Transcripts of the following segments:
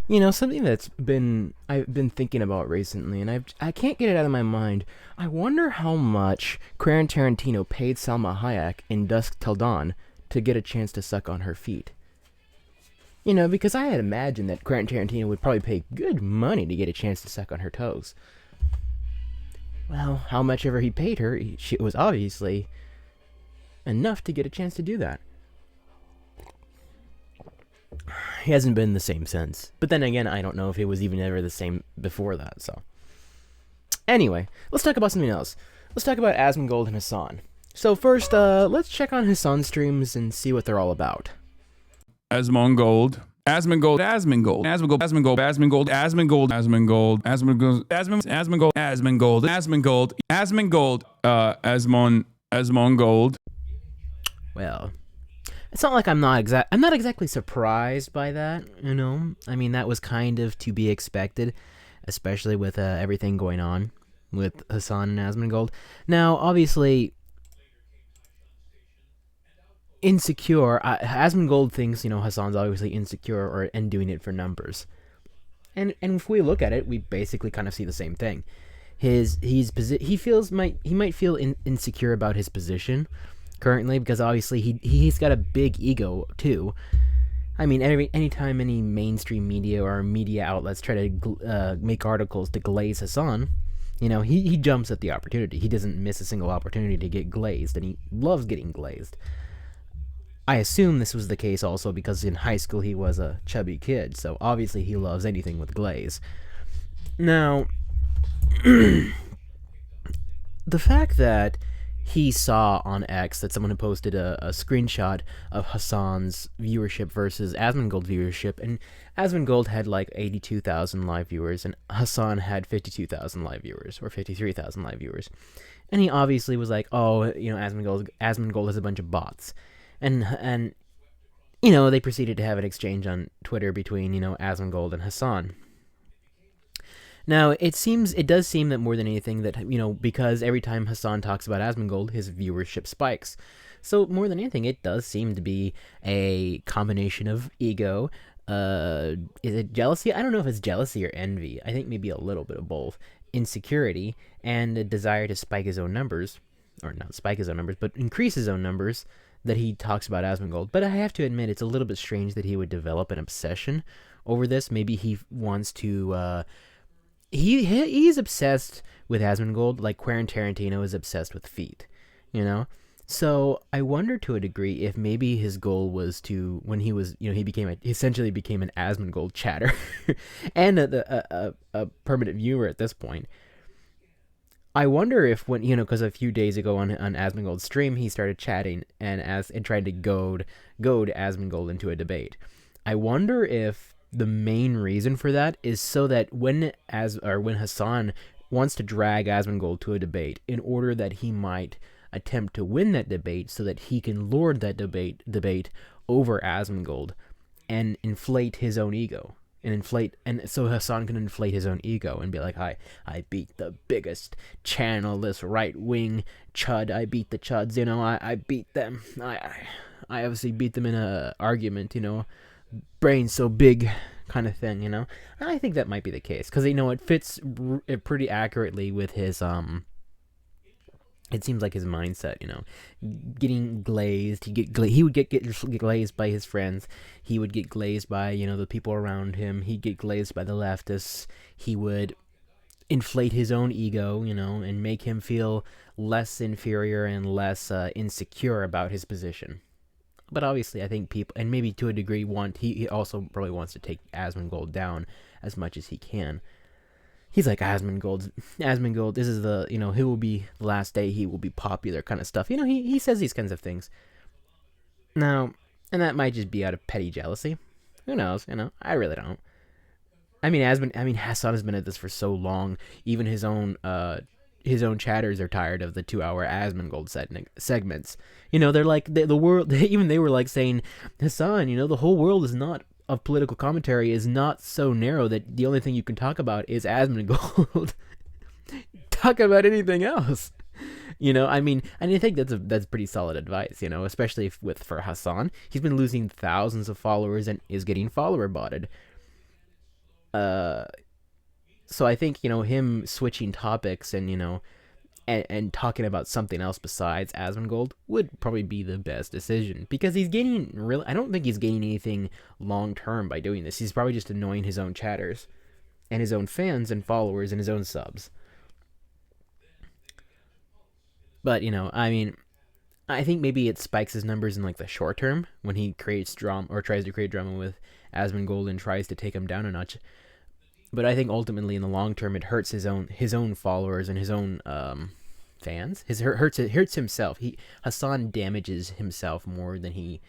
Something I've been thinking about recently, and I can't get it out of my mind. I wonder how much Quentin Tarantino paid Salma Hayek in Dusk Till Dawn to get a chance to suck on her feet. Because I had imagined that Quentin Tarantino would probably pay good money to get a chance to suck on her toes. Well, how much ever he paid her, it was obviously enough to get a chance to do that. He hasn't been the same since. But then again, I don't know if he was even ever the same before that, so. Anyway, let's talk about something else. Let's talk about Asmongold and Hasan. So first, let's check on Hasan's streams and see what they're all about. Asmongold. Asmongold, Asmongold, Asmongold, Asmongold, Asmongold, Asmongold, Asmongold, Asmongold, Asmongold, Asmongold, Asmongold, Asmongold. Well, it's not like I'm not exactly surprised by that, I mean, that was kind of to be expected, especially with everything going on with Hasan and Asmongold. Now, obviously, insecure. Asmongold thinks Hasan's obviously insecure and doing it for numbers, and if we look at it, we basically kind of see the same thing. He might feel insecure about his position currently because obviously he's got a big ego too. I mean, anytime any mainstream media or media outlets try to make articles to glaze Hasan, he jumps at the opportunity. He doesn't miss a single opportunity to get glazed, and he loves getting glazed. I assume this was the case also because in high school he was a chubby kid, so obviously he loves anything with glaze. Now, the fact that he saw on X that someone had posted a screenshot of Hasan's viewership versus Asmongold's viewership, and Asmongold had like 82,000 live viewers, and Hasan had 52,000 live viewers, or 53,000 live viewers. And he obviously was like, oh, Asmongold has a bunch of bots. And they proceeded to have an exchange on Twitter between, Asmongold and Hasan. Now, it does seem that more than anything that, because every time Hasan talks about Asmongold, his viewership spikes. So, more than anything, it does seem to be a combination of ego. Is it jealousy? I don't know if it's jealousy or envy. I think maybe a little bit of both. Insecurity and a desire to spike his own numbers. Or not spike his own numbers, but increase his own numbers that he talks about Asmongold. But I have to admit, it's a little bit strange that he would develop an obsession over this. Maybe he wants to... He's obsessed with Asmongold like Quentin Tarantino is obsessed with feet, So I wonder to a degree if maybe his goal was to, when he was, he essentially became an Asmongold chatter and a permanent viewer at this point. I wonder if because a few days ago on Asmongold's stream, he started chatting and tried to goad Asmongold into a debate. I wonder if the main reason for that is so that when Hasan wants to drag Asmongold to a debate in order that he might attempt to win that debate so that he can lord that debate over Asmongold and inflate his own ego. And so Hasan can inflate his own ego and be like, I beat the biggest channel, this right-wing chud. I beat the chuds, I beat them. I obviously beat them in a argument, brain so big kind of thing, I think that might be the case because it fits pretty accurately with his it seems like his mindset, getting glazed. He would get glazed by his friends. He would get glazed by the people around him. He'd get glazed by the leftists. He would inflate his own ego, and make him feel less inferior and less insecure about his position. But obviously, I think people, and maybe to a degree, he also probably wants to take Asmongold down as much as he can. He's like, Asmongold, this is the, he will be the last day, he will be popular kind of stuff. He says these kinds of things. Now, and that might just be out of petty jealousy. Who knows, I really don't. I mean, Hasan has been at this for so long, even his own chatters are tired of the 2-hour Asmongold segments. They're like, the world, even they were like saying, Hasan, the whole world is not of political commentary is not so narrow that the only thing you can talk about is Asmongold. Talk about anything else. I mean, and I think that's pretty solid advice, especially for Hasan. He's been losing thousands of followers and is getting follower botted. Uh, so I think him switching topics and and talking about something else besides Asmongold would probably be the best decision because he's gaining really. I don't think he's gaining anything long term by doing this. He's probably just annoying his own chatters and his own fans and followers and his own subs. But I mean, I think maybe it spikes his numbers in like the short term when he creates drama or tries to create drama with Asmongold and tries to take him down a notch. But I think ultimately in the long term it hurts his own followers and his own fans. Hurts himself. Hasan damages himself more than he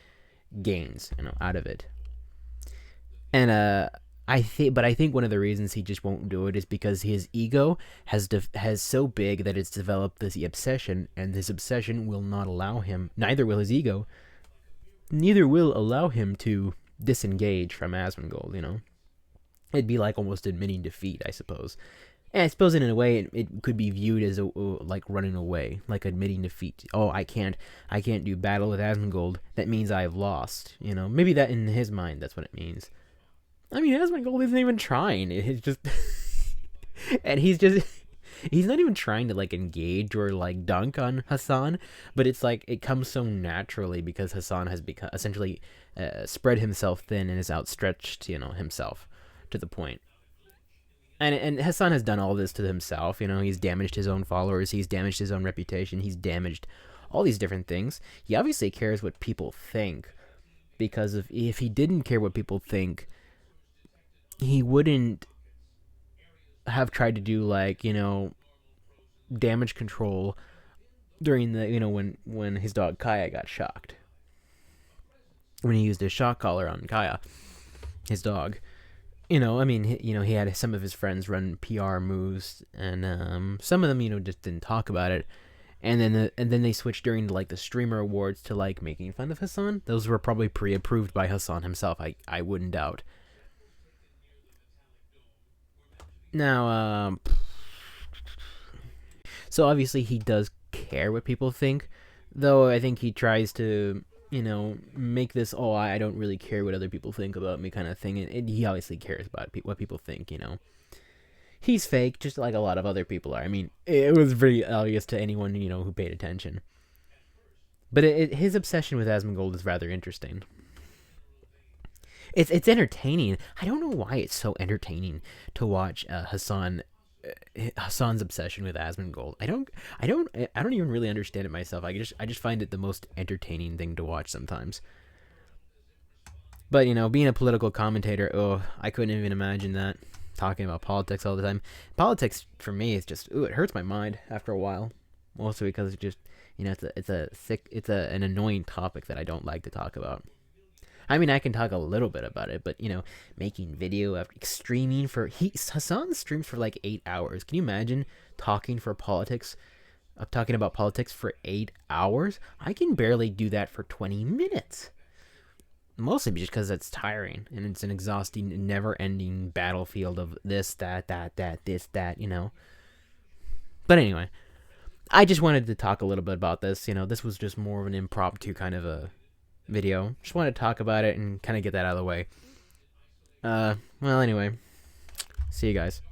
gains out of it. And I think one of the reasons he just won't do it is because his ego has so big that it's developed this obsession, and this obsession will not allow him. Neither will his ego. Neither will allow him to disengage from Asmongold. It'd be like almost admitting defeat, I suppose. And I suppose in a way it could be viewed as like running away, like admitting defeat. Oh, I can't do battle with Asmongold. That means I've lost. Maybe that in his mind that's what it means. I mean, Asmongold isn't even trying. It's just, and he's not even trying to like engage or like dunk on Hasan, but it's like it comes so naturally because Hasan has become essentially spread himself thin and is outstretched, himself to the point. And Hasan has done all this to himself. He's damaged his own followers. He's damaged his own reputation. He's damaged all these different things. He obviously cares what people think, because if he didn't care what people think, he wouldn't have tried to do like damage control during the when his dog Kaya got shocked, when he used his shock collar on Kaya, his dog. I mean, he had some of his friends run PR moves, and some of them, just didn't talk about it. And then they switched during like the streamer awards to like making fun of Hasan. Those were probably pre-approved by Hasan himself. I wouldn't doubt. Now, so obviously he does care what people think, though I think he tries to make this, oh, I don't really care what other people think about me kind of thing. And he obviously cares about what people think. He's fake, just like a lot of other people are. I mean, it was very obvious to anyone who paid attention. But his obsession with Asmongold is rather interesting. It's entertaining. I don't know why it's so entertaining to watch Hasan's obsession with Asmongold. I don't even really understand it myself. I just find it the most entertaining thing to watch sometimes. But being a political commentator, oh, I couldn't even imagine that. Talking about politics all the time. Politics for me is just, it hurts my mind after a while. Mostly because it's just, it's an annoying topic that I don't like to talk about. I mean, I can talk a little bit about it, but making video after streaming for Hasan streams for like 8 hours. Can you imagine talking about politics for 8 hours? I can barely do that for 20 minutes. Mostly just because it's tiring and it's an exhausting, never-ending battlefield of this, that, this, that. But anyway, I just wanted to talk a little bit about this. This was just more of an impromptu kind of a video. Just wanted to talk about it and kind of get that out of the way. Well, anyway, see you guys.